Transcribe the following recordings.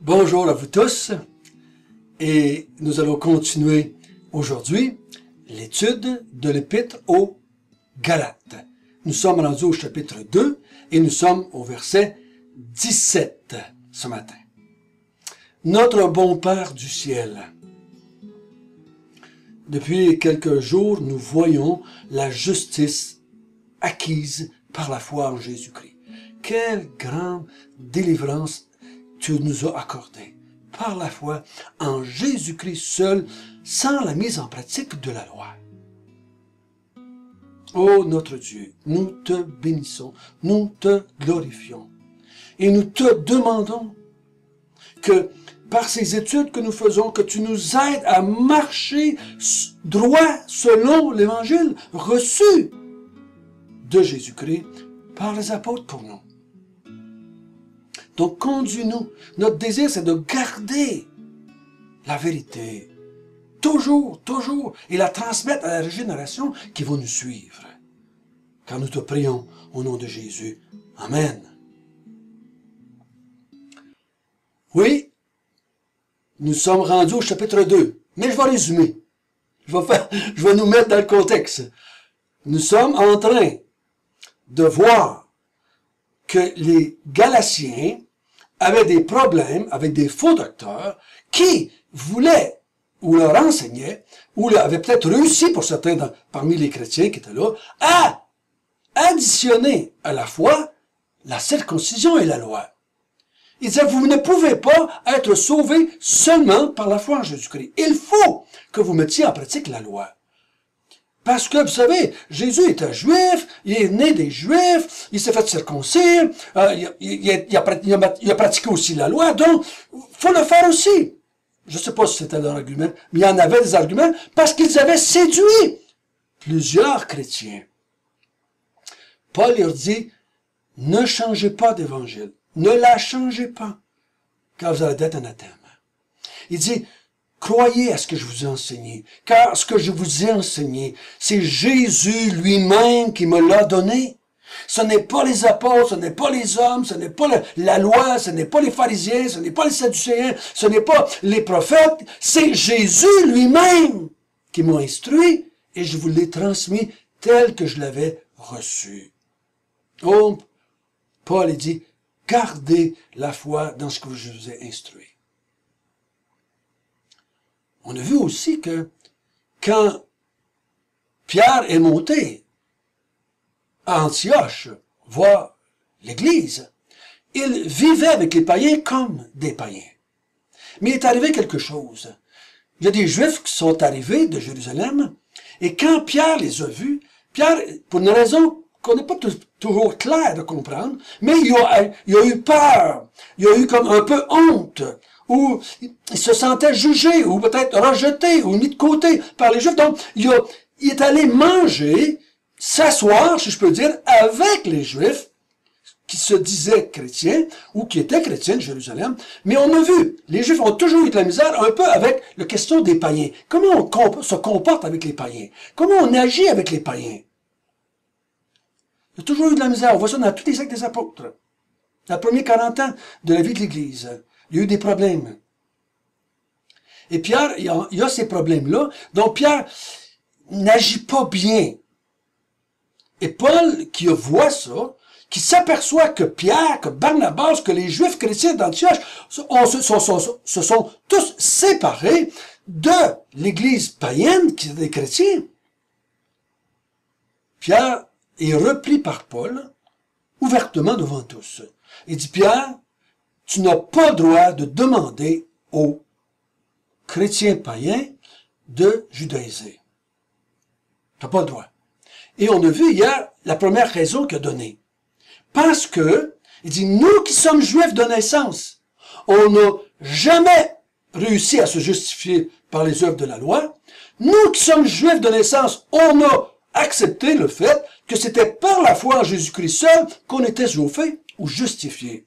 Bonjour à vous tous et nous allons continuer aujourd'hui l'étude de l'Épître aux Galates. Nous sommes rendus au chapitre 2 et nous sommes au verset 17 ce matin. Notre bon Père du ciel. Depuis quelques jours, nous voyons la justice acquise par la foi en Jésus-Christ. Quelle grande délivrance tu nous as accordée par la foi en Jésus-Christ seul, sans la mise en pratique de la loi. Ô notre Dieu, nous te bénissons, nous te glorifions et nous te demandons que par ces études que nous faisons, que tu nous aides à marcher droit selon l'évangile reçu de Jésus-Christ par les apôtres pour nous. Donc, conduis-nous. Notre désir, c'est de garder la vérité. Toujours, toujours. Et la transmettre à la génération qui va nous suivre. Car nous te prions au nom de Jésus. Amen. Oui, nous sommes rendus au chapitre 2. Mais je vais résumer. Je vais nous mettre dans le contexte. Nous sommes en train de voir que les Galatiens avaient des problèmes avec des faux docteurs qui voulaient, ou leur enseignaient, ou avaient peut-être réussi pour certains parmi les chrétiens qui étaient là, à additionner à la foi la circoncision et la loi. Ils disaient, vous ne pouvez pas être sauvés seulement par la foi en Jésus-Christ. Il faut que vous mettiez en pratique la loi. Parce que, vous savez, Jésus était juif, il est né des Juifs, il s'est fait circoncire, il a pratiqué aussi la loi, donc il faut le faire aussi. Je ne sais pas si c'était leur argument, mais il y en avait des arguments, parce qu'ils avaient séduit plusieurs chrétiens. Paul leur dit, ne changez pas d'évangile, ne la changez pas, car vous allez être anathème. Il dit, croyez à ce que je vous ai enseigné, car ce que je vous ai enseigné, c'est Jésus lui-même qui me l'a donné. Ce n'est pas les apôtres, ce n'est pas les hommes, ce n'est pas la loi, ce n'est pas les pharisiens, ce n'est pas les sadducéens, ce n'est pas les prophètes, c'est Jésus lui-même qui m'a instruit et je vous l'ai transmis tel que je l'avais reçu. Oh, Paul dit, gardez la foi dans ce que je vous ai instruit. On a vu aussi que quand Pierre est monté à Antioche, voir l'Église, il vivait avec les païens comme des païens. Mais il est arrivé quelque chose. Il y a des Juifs qui sont arrivés de Jérusalem, et quand Pierre les a vus, Pierre, pour une raison qu'on n'est pas toujours clair de comprendre, mais il a eu peur, il a eu comme un peu honte, ou il se sentait jugé, ou peut-être rejeté, ou mis de côté par les Juifs. Donc, il est allé manger, s'asseoir, si je peux dire, avec les Juifs, qui se disaient chrétiens, ou qui étaient chrétiens de Jérusalem. Mais on a vu, les Juifs ont toujours eu de la misère un peu avec la question des païens. Comment on se comporte avec les païens? Comment on agit avec les païens? Il y a toujours eu de la misère. On voit ça dans tous les actes des apôtres. Dans les premiers 40 ans de la vie de l'Église, il y a eu des problèmes. Et Pierre, il y a ces problèmes-là. Donc Pierre n'agit pas bien. Et Paul, qui voit ça, qui s'aperçoit que Pierre, que Barnabas, que les Juifs chrétiens d'Antioche se sont tous séparés de l'Église païenne, qui est des chrétiens. Pierre est repris par Paul, ouvertement devant tous. Il dit, Pierre, tu n'as pas le droit de demander aux chrétiens païens de judaïser. Tu n'as pas le droit. Et on a vu hier la première raison qu'il a donnée. Parce que, il dit, nous qui sommes juifs de naissance, on n'a jamais réussi à se justifier par les œuvres de la loi. Nous qui sommes juifs de naissance, on a accepté le fait que c'était par la foi en Jésus-Christ seul qu'on était sauvés ou justifiés.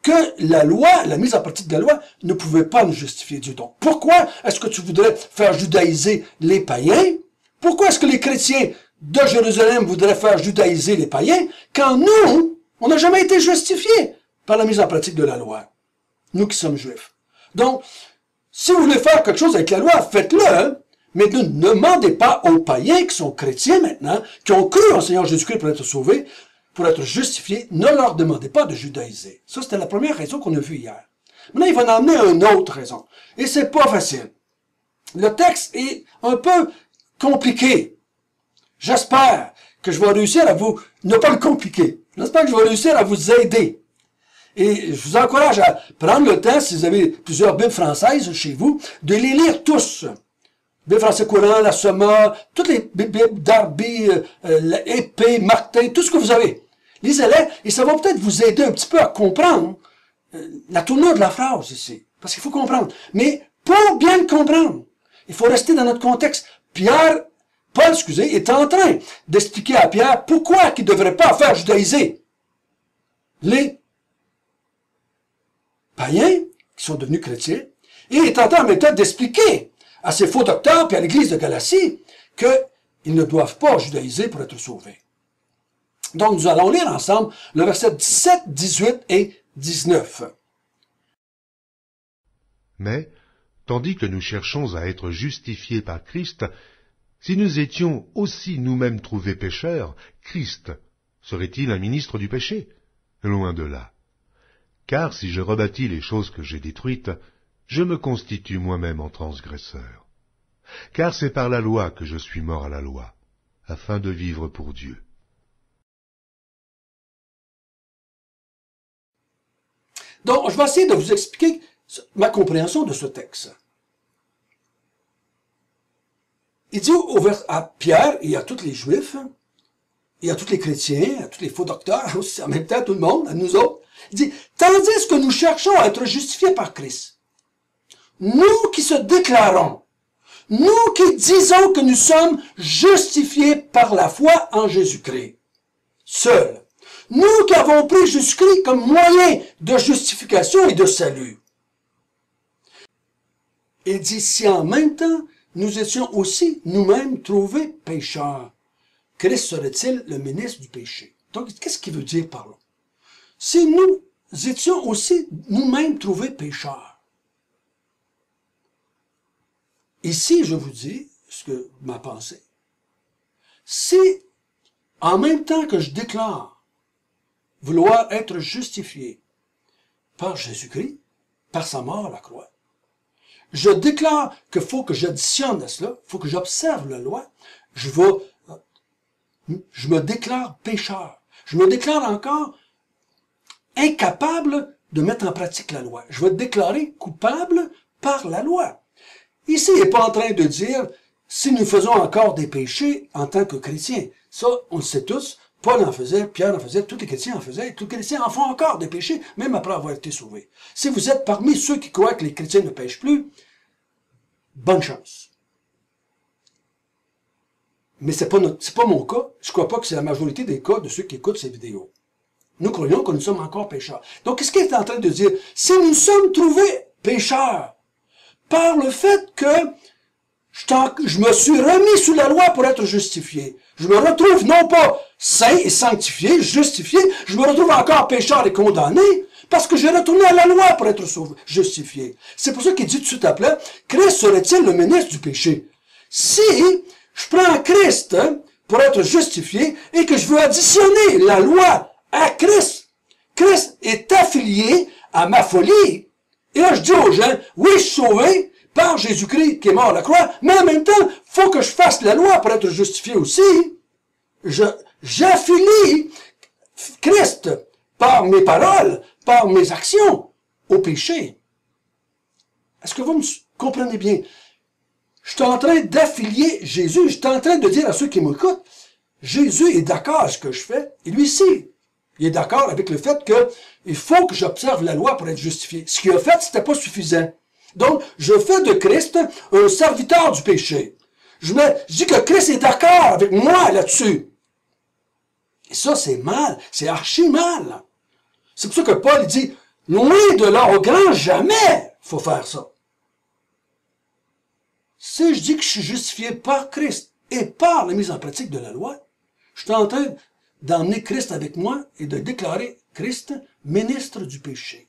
Que la loi, la mise en pratique de la loi, ne pouvait pas nous justifier Dieu. Donc, pourquoi est-ce que tu voudrais faire judaïser les païens? Pourquoi est-ce que les chrétiens de Jérusalem voudraient faire judaïser les païens quand nous, on n'a jamais été justifiés par la mise en pratique de la loi? nous qui sommes juifs. Donc, si vous voulez faire quelque chose avec la loi, faites-le, hein, mais ne demandez pas aux païens qui sont chrétiens maintenant, qui ont cru en Seigneur Jésus-Christ pour être sauvés, pour être justifiés, ne leur demandez pas de judaïser. Ça, c'était la première raison qu'on a vue hier. Maintenant, il va en amener une autre raison. Et c'est pas facile. Le texte est un peu compliqué. J'espère que je vais réussir à vous, ne pas le compliquer. J'espère que je vais réussir à vous aider. Et je vous encourage à prendre le temps, si vous avez plusieurs Bibles françaises chez vous, de les lire tous. Bible français courant, la Soma, toutes les Bibles Darby, l'Épée, Martin, tout ce que vous avez. Lisez-les et ça va peut-être vous aider un petit peu à comprendre la tournure de la phrase ici. Parce qu'il faut comprendre. Mais pour bien le comprendre, il faut rester dans notre contexte. Paul, est en train d'expliquer à Pierre pourquoi il ne devrait pas faire judaïser les païens qui sont devenus chrétiens. Et il est en train en même temps d'expliquer à ces faux docteurs et à l'église de Galatie qu'ils ne doivent pas judaïser pour être sauvés. Donc, nous allons lire ensemble le verset 17, 18 et 19. Mais, tandis que nous cherchons à être justifiés par Christ, si nous étions aussi nous-mêmes trouvés pécheurs, Christ serait-il un ministre du péché? Loin de là. Car si je rebâtis les choses que j'ai détruites, je me constitue moi-même en transgresseur. Car c'est par la loi que je suis mort à la loi, afin de vivre pour Dieu. Donc, je vais essayer de vous expliquer ma compréhension de ce texte. Il dit à Pierre et à tous les Juifs, et à tous les chrétiens, à tous les faux docteurs, aussi, en même temps à tout le monde, à nous autres, il dit, tandis que nous cherchons à être justifiés par Christ, nous qui se déclarons, nous qui disons que nous sommes justifiés par la foi en Jésus-Christ, seuls, nous qui avons pris Jésus-Christ comme moyen de justification et de salut. Il dit, si en même temps, nous étions aussi nous-mêmes trouvés pécheurs, Christ serait-il le ministre du péché? Donc, qu'est-ce qu'il veut dire par là? Si nous étions aussi nous-mêmes trouvés pécheurs. Ici, je vous dis ce que ma pensée. Si, en même temps que je déclare vouloir être justifié par Jésus-Christ, par sa mort à la croix, je déclare qu'il faut que j'additionne à cela, il faut que j'observe la loi, je me déclare pécheur. Je me déclare encore incapable de mettre en pratique la loi. Je vais te déclarer coupable par la loi. Ici, il n'est pas en train de dire si nous faisons encore des péchés en tant que chrétiens. Ça, on le sait tous. Paul en faisait, Pierre en faisait, tous les chrétiens en faisaient, tous les chrétiens en font encore des péchés, même après avoir été sauvés. Si vous êtes parmi ceux qui croient que les chrétiens ne pêchent plus, bonne chance. Mais c'est pas mon cas. Je crois pas que c'est la majorité des cas de ceux qui écoutent ces vidéos. Nous croyons que nous sommes encore pécheurs. Donc, qu'est-ce qu'il est en train de dire? Si nous sommes trouvés pécheurs par le fait que je me suis remis sous la loi pour être justifié, je me retrouve non pas saint et sanctifié, justifié, je me retrouve encore pécheur et condamné parce que j'ai retourné à la loi pour être sauvé, justifié. C'est pour ça qu'il dit tout de suite après, Christ serait-il le ministre du péché? Si je prends Christ pour être justifié et que je veux additionner la loi à Christ, Christ est affilié à ma folie. Et là, je dis aux gens, oui, je suis sauvé par Jésus-Christ qui est mort à la croix, mais en même temps, il faut que je fasse la loi pour être justifié aussi. J'affilie Christ par mes paroles, par mes actions, au péché. Est-ce que vous me comprenez bien? Je suis en train d'affilier Jésus. Je suis en train de dire à ceux qui m'écoutent, Jésus est d'accord avec ce que je fais. Et lui aussi, il est d'accord avec le fait qu'il faut que j'observe la loi pour être justifié. Ce qu'il a fait, c'était pas suffisant. Donc, je fais de Christ un serviteur du péché. Je dis que Christ est d'accord avec moi là-dessus. Et ça, c'est mal. C'est archi mal. C'est pour ça que Paul dit, loin de là, au grand jamais, faut faire ça. Si je dis que je suis justifié par Christ et par la mise en pratique de la loi, je suis en train d'emmener Christ avec moi et de déclarer Christ ministre du péché.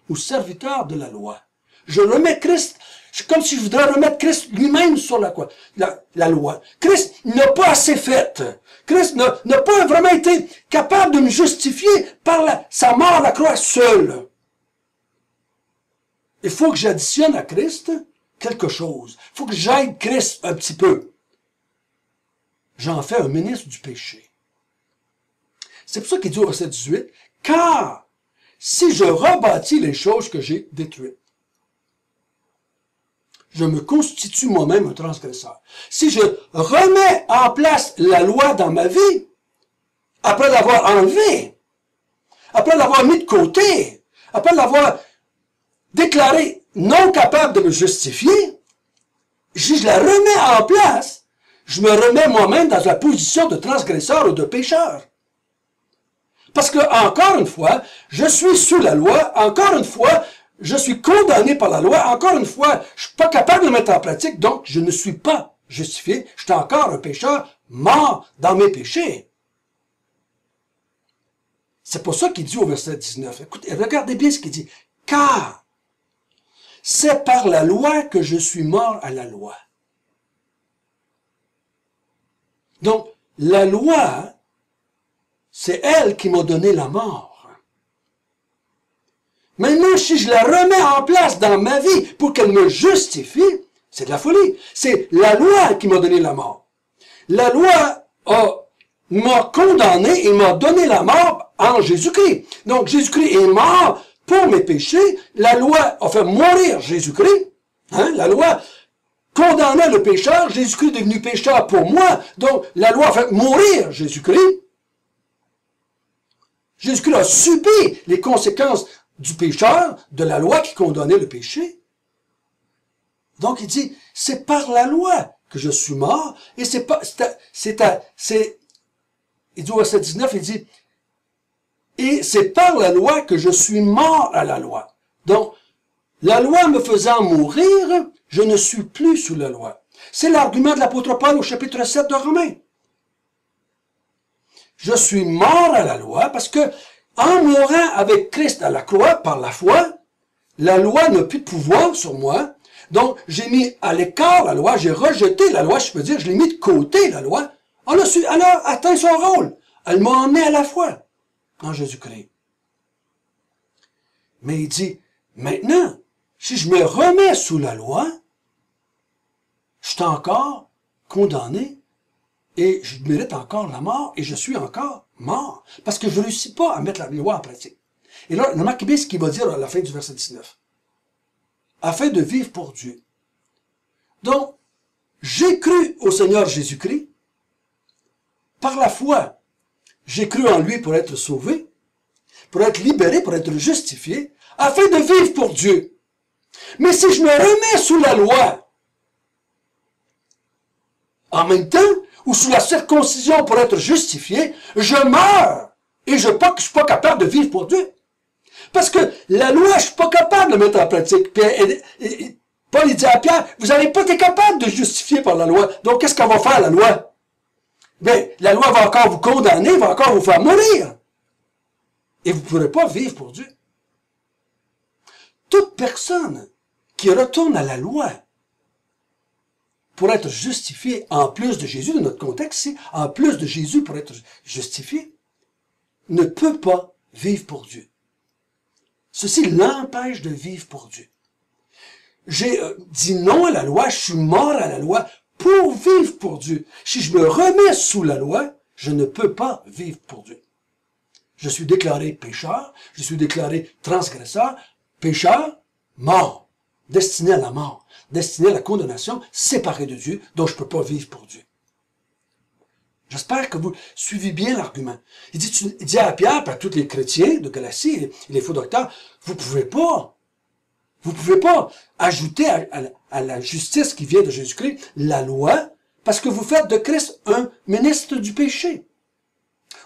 ou serviteur de la loi. Je remets Christ, c'est comme si je voudrais remettre Christ lui-même sur la loi. Christ n'a pas assez fait. Christ n'a pas vraiment été capable de me justifier par sa mort à la croix seul. Il faut que j'additionne à Christ quelque chose. Il faut que j'aide Christ un petit peu. J'en fais un ministre du péché. C'est pour ça qu'il dit au verset 18, « Car si je rebâtis les choses que j'ai détruites, je me constitue moi-même un transgresseur. Si je remets en place la loi dans ma vie, après l'avoir enlevée, après l'avoir mis de côté, après l'avoir déclaré non capable de me justifier, si je la remets en place, je me remets moi-même dans la position de transgresseur ou de pécheur. Parce que, encore une fois, je suis sous la loi, encore une fois, je suis condamné par la loi, encore une fois, je suis pas capable de le mettre en pratique, donc je ne suis pas justifié, je suis encore un pécheur mort dans mes péchés. C'est pour ça qu'il dit au verset 19, écoutez, regardez bien ce qu'il dit, « Car c'est par la loi que je suis mort à la loi. » Donc, la loi, c'est elle qui m'a donné la mort. Maintenant, si je la remets en place dans ma vie pour qu'elle me justifie, c'est de la folie. C'est la loi qui m'a donné la mort. La loi m'a condamné et m'a donné la mort en Jésus-Christ. Donc, Jésus-Christ est mort pour mes péchés. La loi a fait mourir Jésus-Christ. La loi condamnait le pécheur. Jésus-Christ est devenu pécheur pour moi. Donc, la loi a fait mourir Jésus-Christ. Jésus-Christ a subi les conséquences du pécheur, de la loi qui condamnait le péché. Donc il dit, c'est par la loi que je suis mort, et il dit au verset 19, il dit, et c'est par la loi que je suis mort à la loi. Donc, la loi me faisant mourir, je ne suis plus sous la loi. C'est l'argument de l'apôtre Paul au chapitre 7 de Romains. Je suis mort à la loi parce que, en mourant avec Christ à la croix par la foi, la loi n'a plus de pouvoir sur moi. Donc, j'ai mis à l'écart la loi, j'ai rejeté la loi, je peux dire, je l'ai mis de côté, la loi. Elle a atteint son rôle. Elle m'a emmené à la foi en Jésus-Christ. Mais il dit, maintenant, si je me remets sous la loi, je suis encore condamné et je mérite encore la mort et je suis encore mort. Parce que je ne réussis pas à mettre la loi en pratique. Et là, remarquez bien ce qu'il va dire à la fin du verset 19. Afin de vivre pour Dieu. Donc, j'ai cru au Seigneur Jésus-Christ. Par la foi, j'ai cru en lui pour être sauvé, pour être libéré, pour être justifié, afin de vivre pour Dieu. Mais si je me remets sous la loi, en même temps, ou sous la circoncision pour être justifié, je meurs et je ne suis pas capable de vivre pour Dieu. Parce que la loi, je ne suis pas capable de mettre en pratique. Puis, Paul il dit à Pierre, vous n'avez pas été capable de justifier par la loi. Donc, qu'est-ce qu'on va faire, la loi? Bien, la loi va encore vous condamner, va encore vous faire mourir. Et vous ne pourrez pas vivre pour Dieu. Toute personne qui retourne à la loi pour être justifiée, en plus de Jésus, dans notre contexte ici, en plus de Jésus pour être justifié, ne peut pas vivre pour Dieu. Ceci l'empêche de vivre pour Dieu. J'ai dit non à la loi, je suis mort à la loi pour vivre pour Dieu. Si je me remets sous la loi, je ne peux pas vivre pour Dieu. Je suis déclaré pécheur, je suis déclaré transgresseur, pécheur, mort, destiné à la mort, destiné à la condamnation, séparé de Dieu, donc je ne peux pas vivre pour Dieu. J'espère que vous suivez bien l'argument. Il dit à Pierre, à tous les chrétiens de Galatie et les faux docteurs, vous pouvez pas ajouter à la justice qui vient de Jésus-Christ la loi, parce que vous faites de Christ un ministre du péché.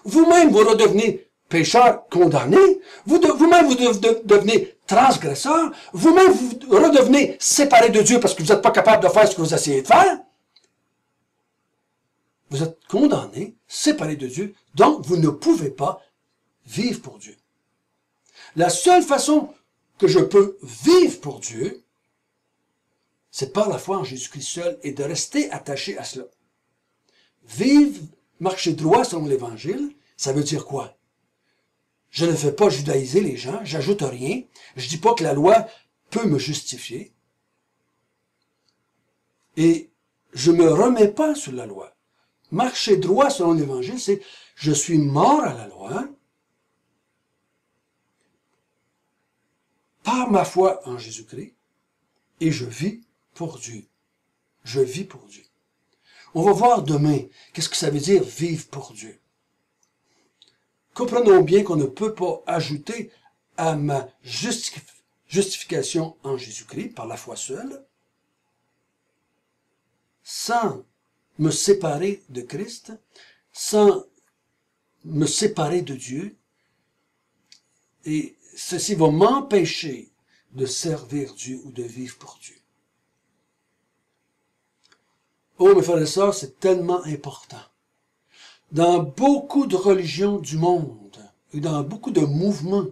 Vous-même, vous redevenez pécheur condamné, vous-même, vous devenez transgresseur, vous-même, vous redevenez séparé de Dieu parce que vous n'êtes pas capable de faire ce que vous essayez de faire. Vous êtes condamné, séparé de Dieu, donc vous ne pouvez pas vivre pour Dieu. La seule façon que je peux vivre pour Dieu, c'est par la foi en Jésus-Christ seul et de rester attaché à cela. Vivre, marcher droit selon l'Évangile, ça veut dire quoi? Je ne fais pas judaïser les gens, j'ajoute rien, je dis pas que la loi peut me justifier, et je me remets pas sur la loi. Marcher droit selon l'Évangile, c'est je suis mort à la loi par ma foi en Jésus-Christ et je vis pour Dieu. Je vis pour Dieu. On va voir demain qu'est-ce que ça veut dire vivre pour Dieu. Comprenons bien qu'on ne peut pas ajouter à ma justification en Jésus-Christ par la foi seule sans me séparer de Christ, sans me séparer de Dieu, et ceci va m'empêcher de servir Dieu ou de vivre pour Dieu. Oh, mes frères et sœurs, c'est tellement important. Dans beaucoup de religions du monde et dans beaucoup de mouvements,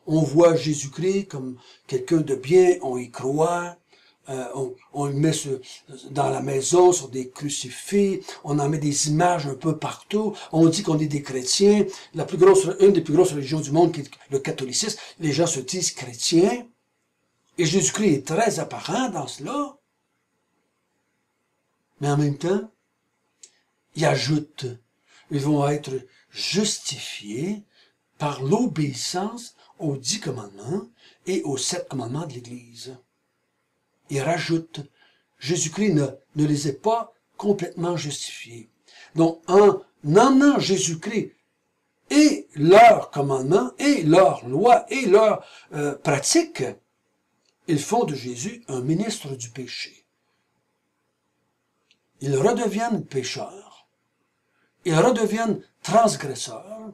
on voit Jésus-Christ comme quelqu'un de bien, on y croit, on le met dans la maison sur des crucifix, on en met des images un peu partout, on dit qu'on est des chrétiens. Une des plus grosses religions du monde, qui est le catholicisme, les gens se disent chrétiens, et Jésus-Christ est très apparent dans cela. Mais en même temps, il ajoute, ils vont être justifiés par l'obéissance aux 10 commandements et aux 7 commandements de l'Église. Il rajoute, Jésus-Christ ne les a pas complètement justifiés. Donc, en emmenant Jésus-Christ et leurs commandements, et leurs lois, et leurs pratiques, ils font de Jésus un ministre du péché. Ils redeviennent pécheurs, ils redeviennent transgresseurs,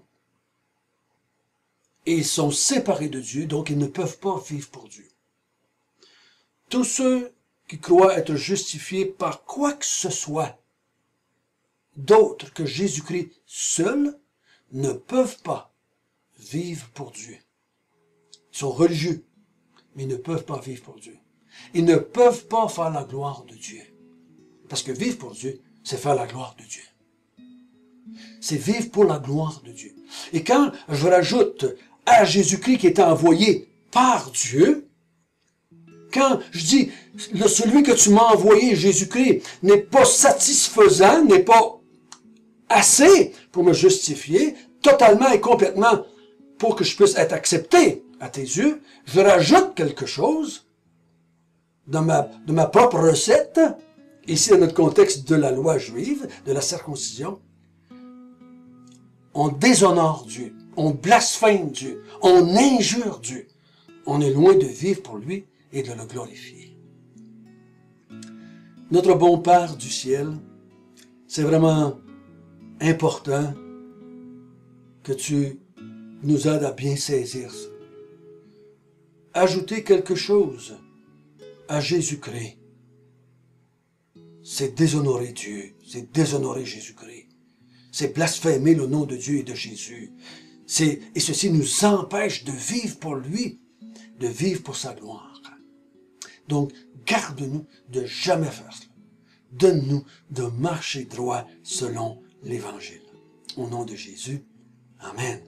et ils sont séparés de Dieu, donc ils ne peuvent pas vivre pour Dieu. Tous ceux qui croient être justifiés par quoi que ce soit d'autre que Jésus-Christ seul ne peuvent pas vivre pour Dieu. Ils sont religieux, mais ils ne peuvent pas vivre pour Dieu. Ils ne peuvent pas faire la gloire de Dieu. Parce que vivre pour Dieu, c'est faire la gloire de Dieu. C'est vivre pour la gloire de Dieu. Et quand je rajoute à Jésus-Christ qui est envoyé par Dieu, quand je dis, celui que tu m'as envoyé, Jésus-Christ, n'est pas satisfaisant, n'est pas assez pour me justifier, totalement et complètement pour que je puisse être accepté à tes yeux, je rajoute quelque chose dans ma propre recette, ici dans notre contexte de la loi juive, de la circoncision. On déshonore Dieu, on blasphème Dieu, on injure Dieu. On est loin de vivre pour lui et de le glorifier. Notre bon Père du ciel, c'est vraiment important que tu nous aides à bien saisir ça. Ajouter quelque chose à Jésus-Christ, c'est déshonorer Dieu, c'est déshonorer Jésus-Christ. C'est blasphémer le nom de Dieu et de Jésus. Et ceci nous empêche de vivre pour lui, de vivre pour sa gloire. Donc, garde-nous de jamais faire cela. Donne-nous de marcher droit selon l'Évangile. Au nom de Jésus, Amen.